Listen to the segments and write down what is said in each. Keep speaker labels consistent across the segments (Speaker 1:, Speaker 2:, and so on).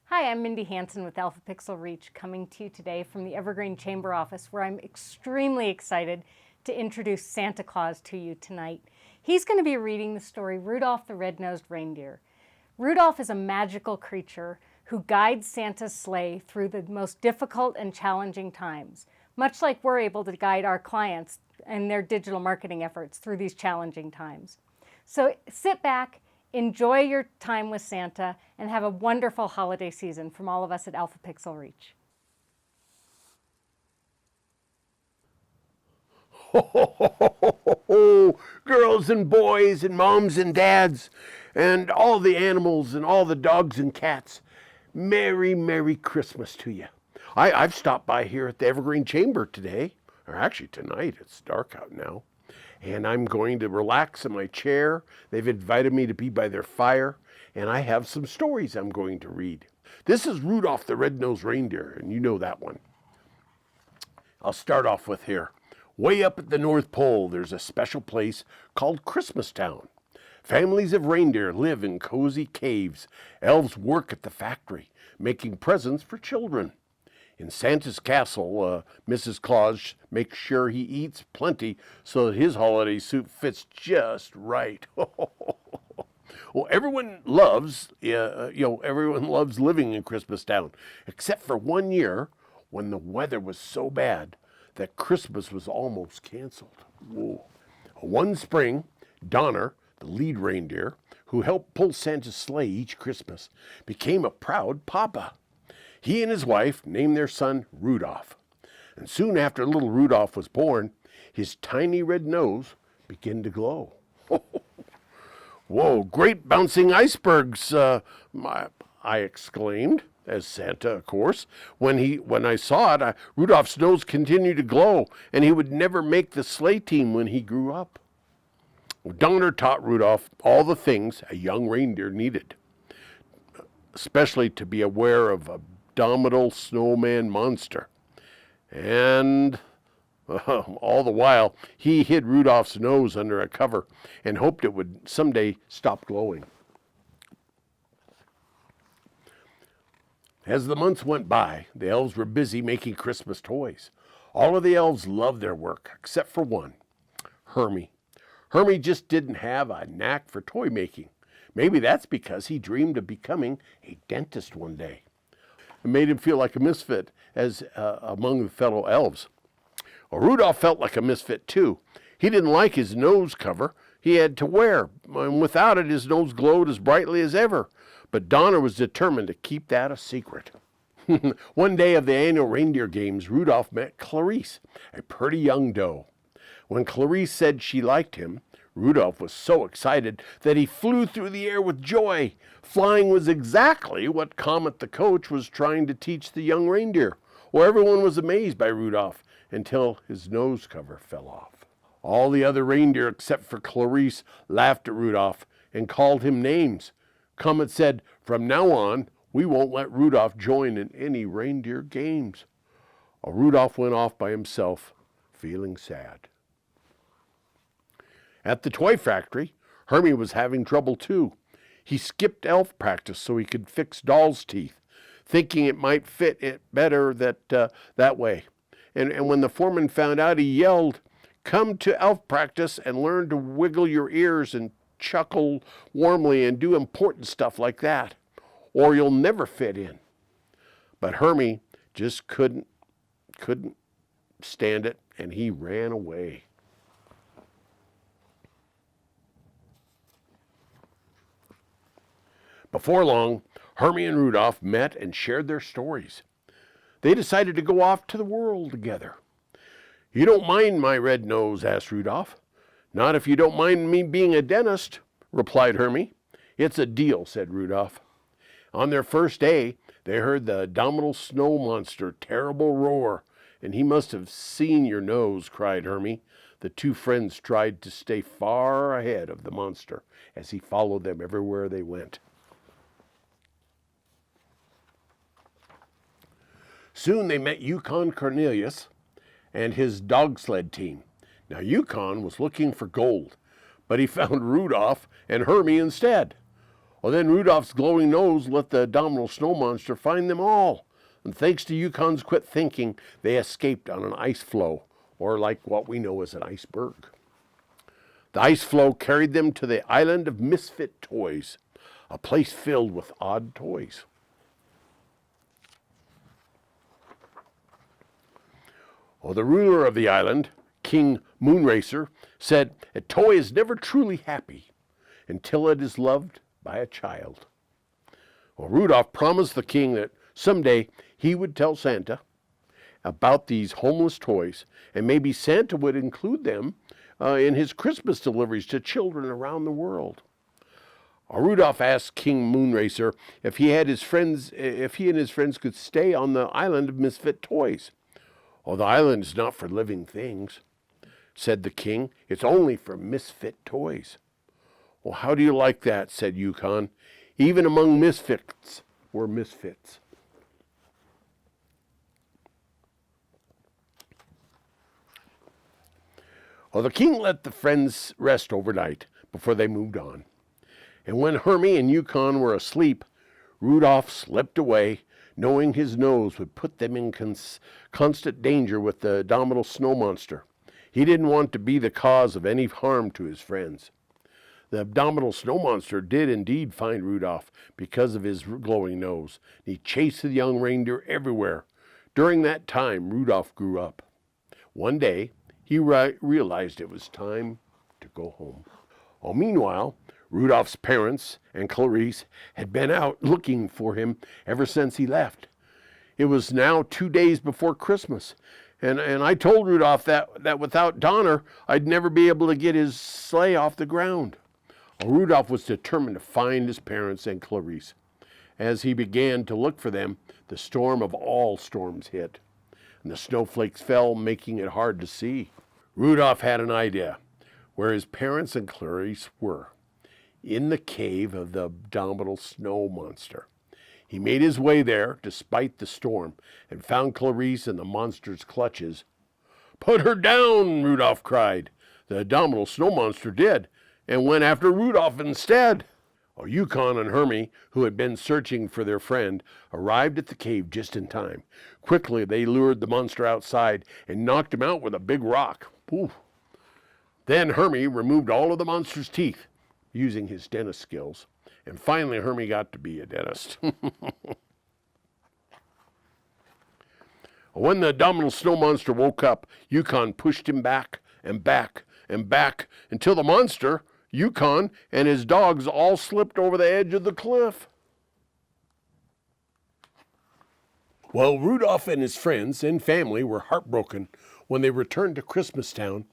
Speaker 1: Hi, I'm Mindy Hansen with Alpha Pixel Reach, coming to you today from the Evergreen Chamber Office, where I'm extremely excited to introduce Santa Claus to you tonight. He's going to be reading the story Rudolph the Red Nosed Reindeer. Rudolph is a magical creature who guides Santa's sleigh through the most difficult and challenging times, much like we're able to guide our clients and their digital marketing efforts through these challenging times. So sit back, enjoy your time with Santa, and have a wonderful holiday season from all of us at Alpha Pixel Reach.
Speaker 2: Ho, ho, ho, ho, ho, ho, ho. Girls and boys and moms and dads and all the animals and all the dogs and cats. Merry, Merry Christmas to you. I've stopped by here at the Evergreen Chamber today, or actually tonight. It's dark out now. And I'm going to relax in my chair. They've invited me to be by their fire, and I have some stories I'm going to read. This is Rudolph the Red Nosed Reindeer, and you know that one. I'll start off with here. Way up at the North Pole, there's a special place called Christmas Town. Families of reindeer live in cozy caves. Elves work at the factory, making presents for children. In Santa's castle, Mrs. Claus makes sure he eats plenty so that his holiday suit fits just right. Well, everyone loves living in Christmas Town, except for one year when the weather was so bad that Christmas was almost canceled. Whoa. One spring, Donner, the lead reindeer, who helped pull Santa's sleigh each Christmas, became a proud papa. He and his wife named their son Rudolph. And soon after little Rudolph was born, his tiny red nose began to glow. Whoa, great bouncing icebergs, I exclaimed, as Santa, of course. When I saw it, Rudolph's nose continued to glow, and he would never make the sleigh team when he grew up. Donner taught Rudolph all the things a young reindeer needed, especially to be aware of a Domino snowman monster. And all the while, he hid Rudolph's nose under a cover and hoped it would someday stop glowing. As the months went by, the elves were busy making Christmas toys. All of the elves loved their work, except for one, Hermie. Hermie just didn't have a knack for toy making. Maybe that's because he dreamed of becoming a dentist one day. It made him feel like a misfit among the fellow elves. Well, Rudolph felt like a misfit too. He didn't like his nose cover he had to wear, and without it his nose glowed as brightly as ever. But Donner was determined to keep that a secret. One day of the annual reindeer games, Rudolph met Clarice, a pretty young doe. When Clarice said she liked him, Rudolph was so excited that he flew through the air with joy. Flying was exactly what Comet the coach was trying to teach the young reindeer. Well, everyone was amazed by Rudolph until his nose cover fell off. All the other reindeer except for Clarice laughed at Rudolph and called him names. Comet said, "From now on, we won't let Rudolph join in any reindeer games." Rudolph went off by himself, feeling sad. At the toy factory, Hermie was having trouble too. He skipped elf practice so he could fix doll's teeth, thinking it might fit it better that way. And when the foreman found out, he yelled, "Come to elf practice and learn to wiggle your ears and chuckle warmly and do important stuff like that, or you'll never fit in." But Hermie just couldn't stand it, and he ran away. Before long, Hermie and Rudolph met and shared their stories. They decided to go off to the world together. "You don't mind my red nose?" asked Rudolph. "Not if you don't mind me being a dentist," replied Hermie. "It's a deal," said Rudolph. On their first day, they heard the Domino snow monster terrible roar. "And he must have seen your nose," cried Hermie. The two friends tried to stay far ahead of the monster as he followed them everywhere they went. Soon they met Yukon Cornelius and his dog sled team. Now Yukon was looking for gold, but he found Rudolph and Hermie instead. Well, then Rudolph's glowing nose let the abominable snow monster find them all. And thanks to Yukon's quick thinking, they escaped on an ice floe, or like what we know as an iceberg. The ice floe carried them to the island of Misfit Toys, a place filled with odd toys. Well, the ruler of the island, King Moonracer, said, "A toy is never truly happy until it is loved by a child." Well, Rudolph promised the king that someday he would tell Santa about these homeless toys, and maybe Santa would include them in his Christmas deliveries to children around the world. Rudolph asked King Moonracer if he and his friends could stay on the island of Misfit Toys. "Oh, the island is not for living things," said the king. "It's only for misfit toys." "Well, how do you like that?" said Yukon. "Even among misfits were misfits." Well, the king let the friends rest overnight before they moved on. And when Hermie and Yukon were asleep, Rudolph slipped away, knowing his nose would put them in constant danger with the abominable snow monster. He didn't want to be the cause of any harm to his friends. The abominable snow monster did indeed find Rudolph because of his glowing nose. He chased the young reindeer everywhere. During that time, Rudolph grew up. One day, he realized it was time to go home. Well, meanwhile, Rudolph's parents and Clarice had been out looking for him ever since he left. It was now 2 days before Christmas, and I told Rudolph that without Donner, I'd never be able to get his sleigh off the ground. Well, Rudolph was determined to find his parents and Clarice. As he began to look for them, the storm of all storms hit, and the snowflakes fell, making it hard to see. Rudolph had an idea where his parents and Clarice were, in the cave of the abominable snow monster. He made his way there despite the storm and found Clarice in the monster's clutches. "Put her down!" Rudolph cried. The abominable snow monster did, and went after Rudolph instead. Yukon and Hermie, who had been searching for their friend, arrived at the cave just in time. Quickly, they lured the monster outside and knocked him out with a big rock. Ooh. Then Hermie removed all of the monster's teeth, using his dentist skills. And finally, Hermie got to be a dentist. When the abominable snow monster woke up, Yukon pushed him back and back and back until the monster, Yukon, and his dogs all slipped over the edge of the cliff. Well, Rudolph and his friends and family were heartbroken when they returned to Christmastown.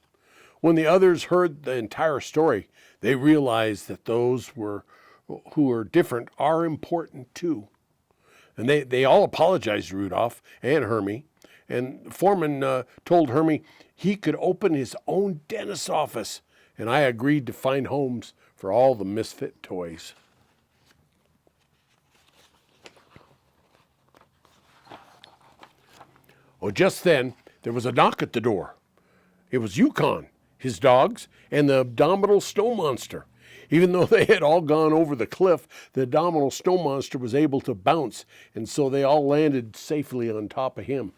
Speaker 2: When the others heard the entire story, they realized that those who are different are important too. And they all apologized to Rudolph and Hermie. And the foreman told Hermie he could open his own dentist's office. And I agreed to find homes for all the misfit toys. Well, just then, there was a knock at the door. It was Yukon, his dogs, and the abominable snow monster. Even though they had all gone over the cliff, the abominable snow monster was able to bounce, and so they all landed safely on top of him.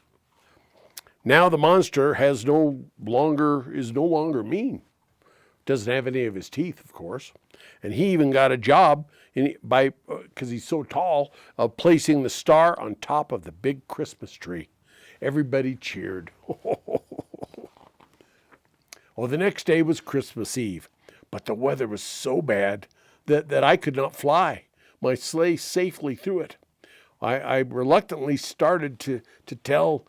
Speaker 2: Now the monster is no longer mean. Doesn't have any of his teeth, of course. And he even got a job because he's so tall, of placing the star on top of the big Christmas tree. Everybody cheered. Well, the next day was Christmas Eve, but the weather was so bad that I could not fly my sleigh safely through it. I reluctantly started to tell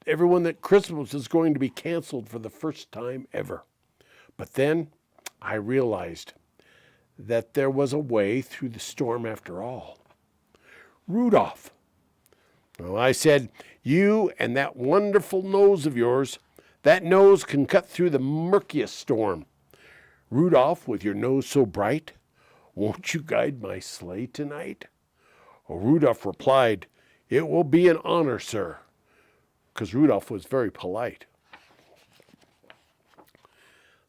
Speaker 2: everyone that Christmas was going to be canceled for the first time ever. But then I realized that there was a way through the storm after all. Rudolph. Well, I said, "You and that wonderful nose of yours, that nose can cut through the murkiest storm. Rudolph, with your nose so bright, won't you guide my sleigh tonight?" Rudolph replied, "It will be an honor, sir," because Rudolph was very polite.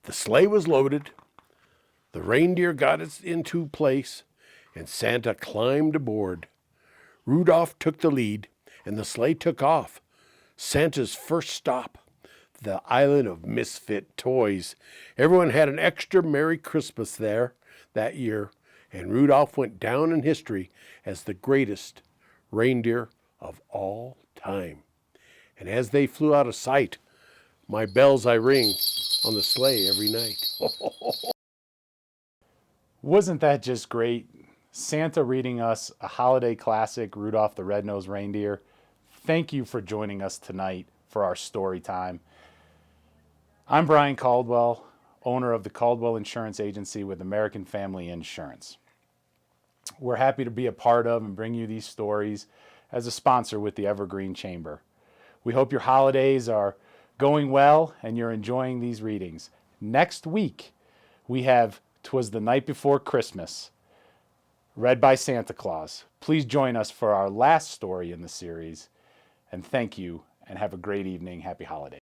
Speaker 2: The sleigh was loaded, The reindeer got it into place, and Santa climbed aboard. Rudolph took the lead, and the sleigh took off. Santa's first stop, the island of Misfit Toys. Everyone had an extra Merry Christmas there that year, and Rudolph went down in history as the greatest reindeer of all time. And as they flew out of sight, my bells I ring on the sleigh every night.
Speaker 3: Wasn't that just great? Santa reading us a holiday classic, Rudolph the Red Nosed Reindeer. Thank you for joining us tonight for our story time. I'm Brian Caldwell, owner of the Caldwell Insurance Agency with American Family Insurance. We're happy to be a part of and bring you these stories as a sponsor with the Evergreen Chamber. We hope your holidays are going well and you're enjoying these readings. Next week, we have 'Twas the Night Before Christmas, read by Santa Claus. Please join us for our last story in the series. And thank you, and have a great evening. Happy holidays.